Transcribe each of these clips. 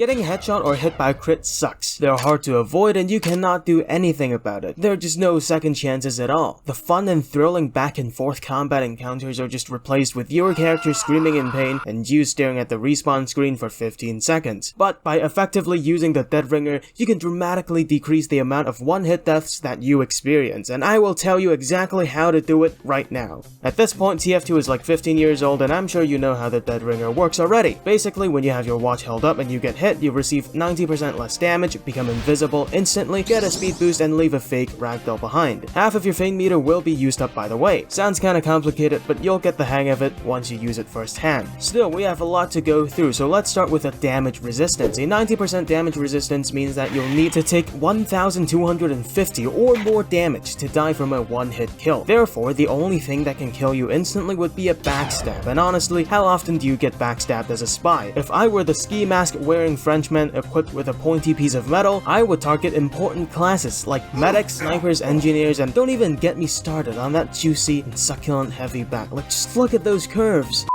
Getting headshot or hit by a crit sucks. They're hard to avoid and you cannot do anything about it. There are just no second chances at all. The fun and thrilling back and forth combat encounters are just replaced with your character screaming in pain and you staring at the respawn screen for 15 seconds. But by effectively using the Dead Ringer, you can dramatically decrease the amount of one-hit deaths that you experience, and I will tell you exactly how to do it right now. At this point, TF2 is like 15 years old and I'm sure you know how the Dead Ringer works already. Basically, when you have your watch held up and you get hit, you receive 90% less damage, become invisible instantly, get a speed boost, and leave a fake ragdoll behind. Half of your fame meter will be used up by the way. Sounds kinda complicated, but you'll get the hang of it once you use it firsthand. Still, we have a lot to go through, so let's start with a damage resistance. A 90% damage resistance means that you'll need to take 1,250 or more damage to die from a one-hit kill. Therefore, the only thing that can kill you instantly would be a backstab, and honestly, how often do you get backstabbed as a spy? If I were the ski mask wearing Frenchman equipped with a pointy piece of metal, I would target important classes like medics, snipers, engineers, and don't even get me started on that juicy and succulent heavy back. Like, just look at those curves.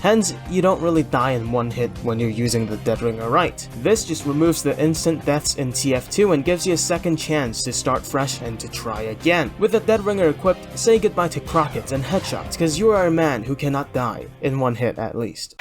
Hence, you don't really die in one hit when you're using the Dead Ringer right. This just removes the instant deaths in TF2 and gives you a second chance to start fresh and to try again. With the Dead Ringer equipped, say goodbye to crockets and headshots, cause you are a man who cannot die, in one hit at least.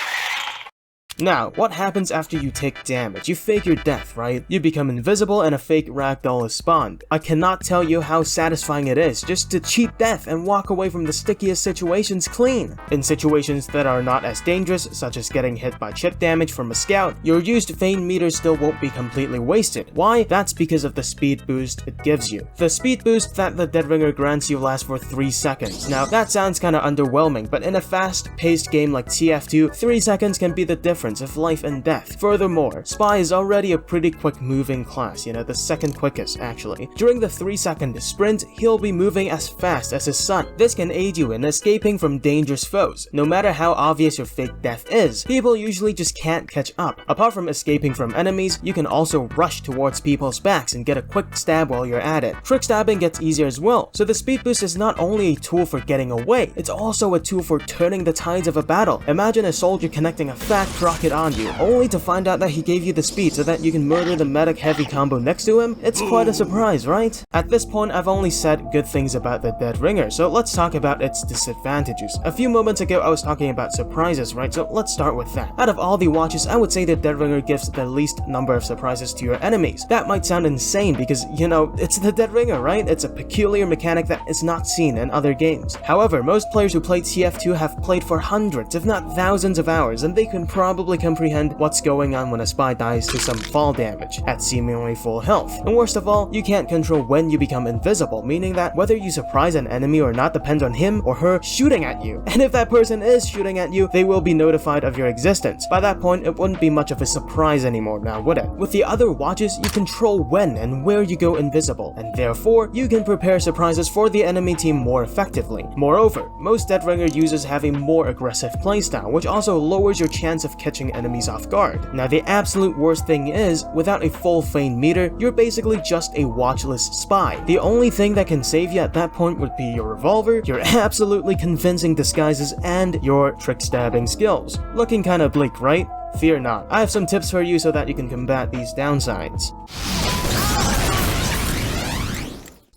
Now, what happens after you take damage? You fake your death, right? You become invisible and a fake ragdoll is spawned. I cannot tell you how satisfying it is just to cheat death and walk away from the stickiest situations clean. In situations that are not as dangerous, such as getting hit by chip damage from a scout, your used fame meter still won't be completely wasted. Why? That's because of the speed boost it gives you. The speed boost that the Dead Ringer grants you lasts for 3 seconds. Now, that sounds kinda underwhelming, but in a fast-paced game like TF2, 3 seconds can be the difference of life and death. Furthermore, Spy is already a pretty quick moving class, the second quickest actually. During the 3-second sprint, he'll be moving as fast as his son. This can aid you in escaping from dangerous foes. No matter how obvious your fake death is, people usually just can't catch up. Apart from escaping from enemies, you can also rush towards people's backs and get a quick stab while you're at it. Trick stabbing gets easier as well, so the speed boost is not only a tool for getting away, it's also a tool for turning the tides of a battle. Imagine a soldier connecting a fat rocket on you, only to find out that he gave you the speed so that you can murder the medic heavy combo next to him. It's quite a surprise, right? At this point, I've only said good things about the Dead Ringer, so let's talk about its disadvantages. A few moments ago, I was talking about surprises, right? So let's start with that. Out of all the watches, I would say the Dead Ringer gives the least number of surprises to your enemies. That might sound insane because, it's the Dead Ringer, right? It's a peculiar mechanic that is not seen in other games. However, most players who played TF2 have played for hundreds, if not thousands of hours, and they can probably comprehend what's going on when a spy dies to some fall damage at seemingly full health. And worst of all, you can't control when you become invisible, meaning that whether you surprise an enemy or not depends on him or her shooting at you. And if that person is shooting at you, they will be notified of your existence. By that point, it wouldn't be much of a surprise anymore now, would it? With the other watches, you control when and where you go invisible, and therefore, you can prepare surprises for the enemy team more effectively. Moreover, most Dead Ringer users have a more aggressive playstyle, which also lowers your chance of catching enemies off guard. Now, the absolute worst thing is, without a full fame meter, you're basically just a watchless spy. The only thing that can save you at that point would be your revolver, your absolutely convincing disguises, and your trick stabbing skills. Looking kinda bleak, right? Fear not. I have some tips for you so that you can combat these downsides.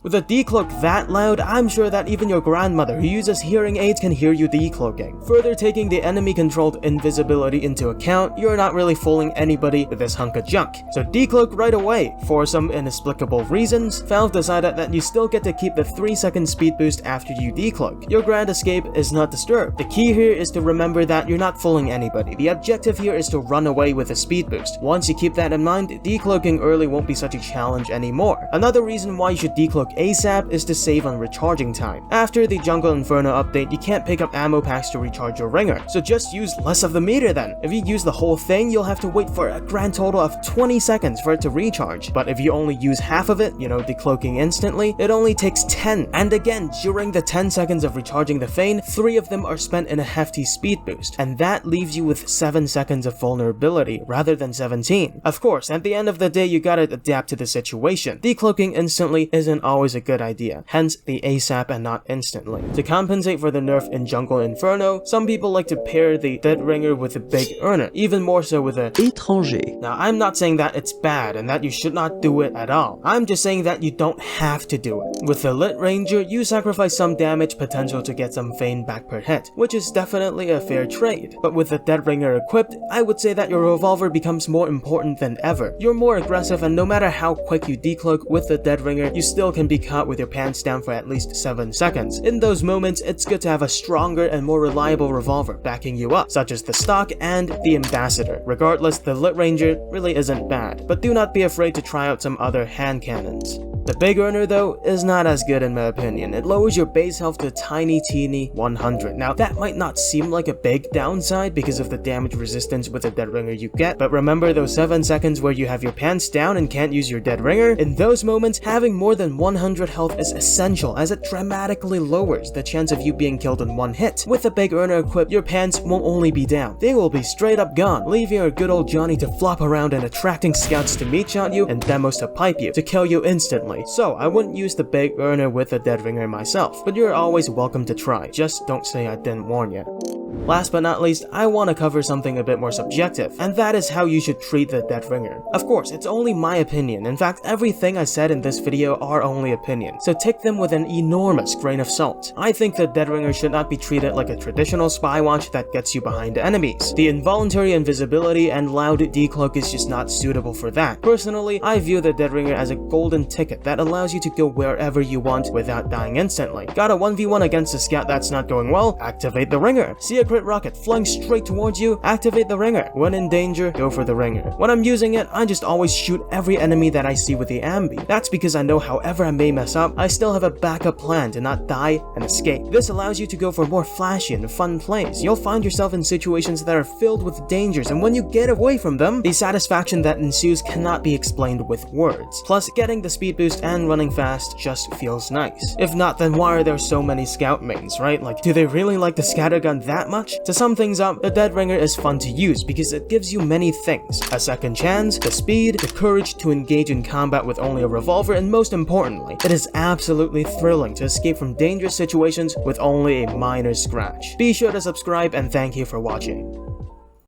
With a decloak that loud, I'm sure that even your grandmother who uses hearing aids can hear you decloaking. Further taking the enemy-controlled invisibility into account, you're not really fooling anybody with this hunk of junk. So decloak right away. For some inexplicable reasons, Valve decided that you still get to keep the 3-second speed boost after you decloak. Your grand escape is not disturbed. The key here is to remember that you're not fooling anybody. The objective here is to run away with a speed boost. Once you keep that in mind, decloaking early won't be such a challenge anymore. Another reason why you should decloak ASAP is to save on recharging time. After the Jungle Inferno update, you can't pick up ammo packs to recharge your ringer, so just use less of the meter then. If you use the whole thing, you'll have to wait for a grand total of 20 seconds for it to recharge. But if you only use half of it, decloaking instantly, it only takes 10. And again, during the 10 seconds of recharging the Fane, 3 of them are spent in a hefty speed boost, and that leaves you with 7 seconds of vulnerability rather than 17. Of course, at the end of the day, you gotta adapt to the situation. Decloaking instantly isn't always always a good idea, hence the ASAP and not instantly. To compensate for the nerf in Jungle Inferno, some people like to pair the Dead Ringer with a big earner, even more so with a étranger. Now, I'm not saying that it's bad and that you should not do it at all. I'm just saying that you don't have to do it. With the Lit Ranger, you sacrifice some damage potential to get some Fane back per hit, which is definitely a fair trade. But with the Dead Ringer equipped, I would say that your revolver becomes more important than ever. You're more aggressive, and no matter how quick you decloak with the Dead Ringer, you still can be caught with your pants down for at least 7 seconds. In those moments, it's good to have a stronger and more reliable revolver backing you up, such as the stock and the Ambassador. Regardless, the Lit Ranger really isn't bad, but do not be afraid to try out some other hand cannons. The Big Earner, though, is not as good in my opinion. It lowers your base health to a tiny 100. Now, that might not seem like a big downside because of the damage resistance with the Dead Ringer you get, but remember those 7 seconds where you have your pants down and can't use your Dead Ringer? In those moments, having more than 100 health is essential, as it dramatically lowers the chance of you being killed in one hit. With the Big Earner equipped, your pants won't only be down, they will be straight up gone, leaving your good old Johnny to flop around and attracting scouts to meat shot you and demos to pipe you, to kill you instantly. So I wouldn't use the Big Earner with the Dead Ringer myself, but you're always welcome to try, just don't say I didn't warn you. Last but not least, I want to cover something a bit more subjective, and that is how you should treat the Dead Ringer. Of course, it's only my opinion. In fact, everything I said in this video are only opinions, so take them with an enormous grain of salt. I think the Dead Ringer should not be treated like a traditional spy watch that gets you behind enemies. The involuntary invisibility and loud decloak is just not suitable for that. Personally, I view the Dead Ringer as a golden ticket that allows you to go wherever you want without dying instantly. Got a 1v1 against a scout that's not going well? Activate the Ringer. See a crit rocket flying straight towards you? Activate the Ringer. When in danger, go for the Ringer. When I'm using it, I just always shoot every enemy that I see with the ambi. That's because I know however I may mess up, I still have a backup plan to not die and escape. This allows you to go for more flashy and fun plays. You'll find yourself in situations that are filled with dangers, and when you get away from them, the satisfaction that ensues cannot be explained with words. Plus, getting the speed boost and running fast just feels nice. If not, then why are there so many scout mains, right? Like, do they really like the scattergun that much? To sum things up, the Dead Ringer is fun to use because it gives you many things: a second chance, the speed, the courage to engage in combat with only a revolver, and most importantly, it is absolutely thrilling to escape from dangerous situations with only a minor scratch. Be sure to subscribe, and thank you for watching.